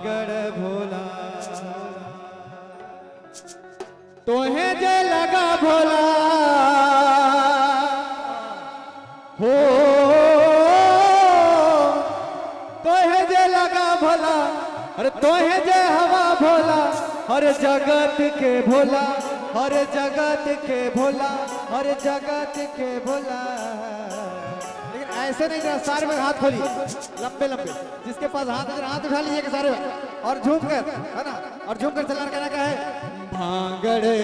भागड़ भोला तोहे जे लगा भोला हो तोहे जे लगा भोला अरे तोहे जे हवा भोला हर जगत के भोला हर जगत के भोला हर जगत के भोला। लेकिन ऐसे नहीं जरा सारे में हाथ खोलिए लंबे लंबे जिसके पास हाथ है हाथ उठा लीजिए सारे में और झूम कर है ना और झूम कर चलाना कहना क्या है भांगड़े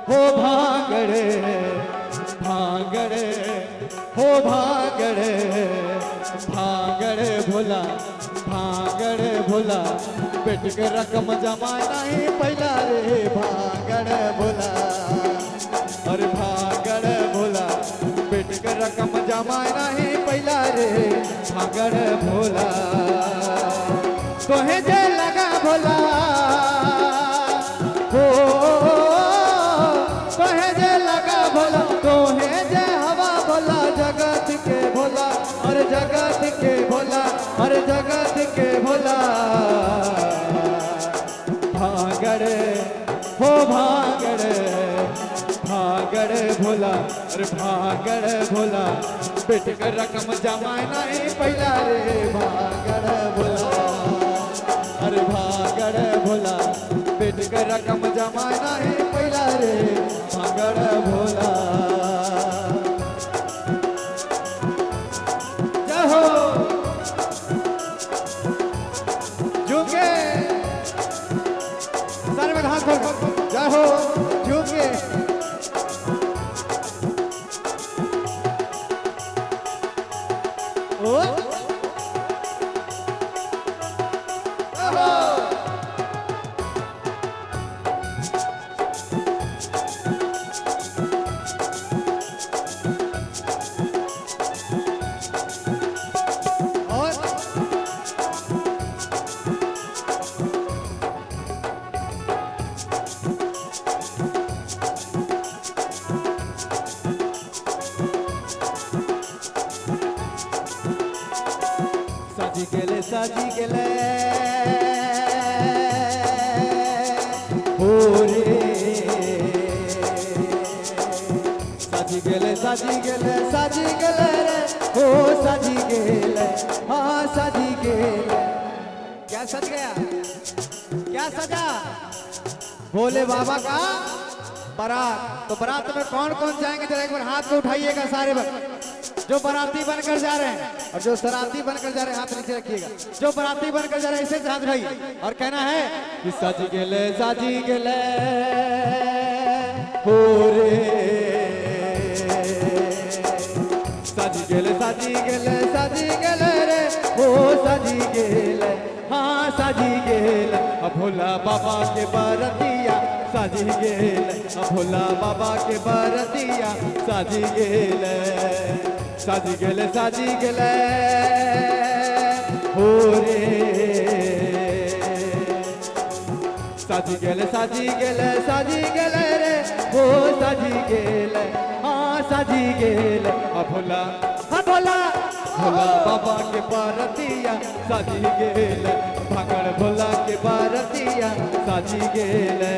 हो भांगड़े भांगड़े हो भांगड़े भांगड़े भोला भांगड़े भोला पेट के रकम जमा नहीं पहला रे भांगड़े भोला अरे भांगड़े भोला पेट के रकम जमा नहीं पहला रे भांगड़े भोला तोहे जे लगा भोला हो तोहे जे लगा भोला तोहे जे हवा भोला जगत के भोला हर जगत के भोला हर जगत के भोला भागड़े हो भागड़े भागड़े भोला अरे भागड़े भोला पेट के रकम जमा नहीं पहला रे भागड़े भोला अरे भागड़े भोला पेट के रकम जमा नहीं पहला रे भागड़े भोला। जय हो झुके सारे में हाथ खोल जय हो झुके ओ साजी गेले हो रे साजी गेले साजी गेले साजी गेले रे हो साजी गेले हाँ साजी गेले क्या सज गया क्या सजा भोले बाबा का बारात। तो बारात में कौन कौन जाएंगे जरा एक बार हाथ को उठाइएगा सारे जो बराती बनकर जा रहे हैं और जो सराती बनकर जा रहे हैं हाथ नीचे रखिएगा। जो बराती बनकर जा रहे हैं ऐसे हाथ उठाइए और कहना है कि साजी गेले हो रे साजी गेले रे हो साजी गेले हाँ साजी गेले भोला बाबा के बरतिया साजी गेले भोला बाबा के बरतिया साजी गेले साजी गेले हो रे साजी गेले रे हो साजी गेले हाँ साजी गेले भोला भोला भोला बाबा के बरतिया साजी गेले भागड़ भोला के बरतिया साजी गेले।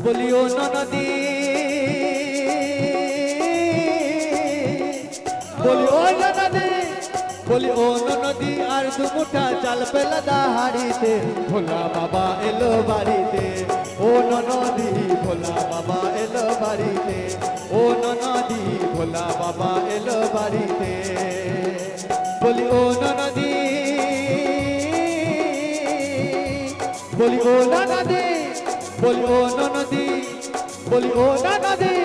बोलियो नदी बोलियो नदी বলি ও নদী আর দুমুঠা চাল পেলাদা হাড়িতে ভোলা বাবা এলো বাড়িতে ও নদী ভোলা বাবা এলো বাড়িতে ও নদী ভোলা বাবা এলো বাড়িতে বলি ও নদী বলি ও নদী বলি ও নদী বলি ও নদী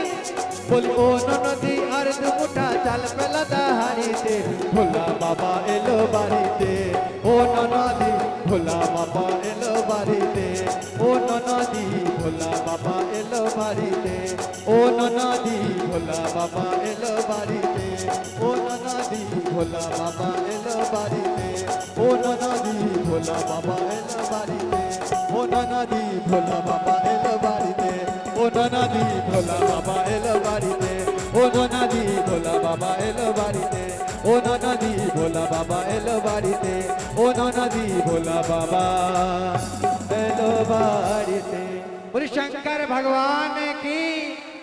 বলি ও নদী আর দুমুঠা চাল পেলাদা হাড়িতে ভোলা বাবা এলো বাড়িতে ও নদী ভোলা বাবা এলো বাড়িতে ও নদী ভোলা বাবা এলো বাড়িতে ও নদী ভোলা বাবা এলো বাড়িতে ও নদী ভোলা বাবা এলো বাড়িতে ও নদী ভোলা বাবা এলো বাড়িতে ও নদী ভোলা বাবা এলো বাড়িতে ও নদী ভোলা বাবা এলো বাড়িতে ও নদী ভোলা বাবা এলো বাড়িতে ও নদী ভোলা বাবা এলো বাড়িতে ও নদী ভোলা বাবা एलो बाड़ीते बोली शंकर भगवान की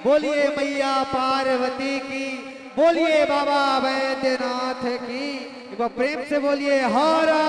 बोलिए मैया पार्वती की बोलिए बाबा वैद्यनाथ की एक बार प्रेम से बोलिए हरा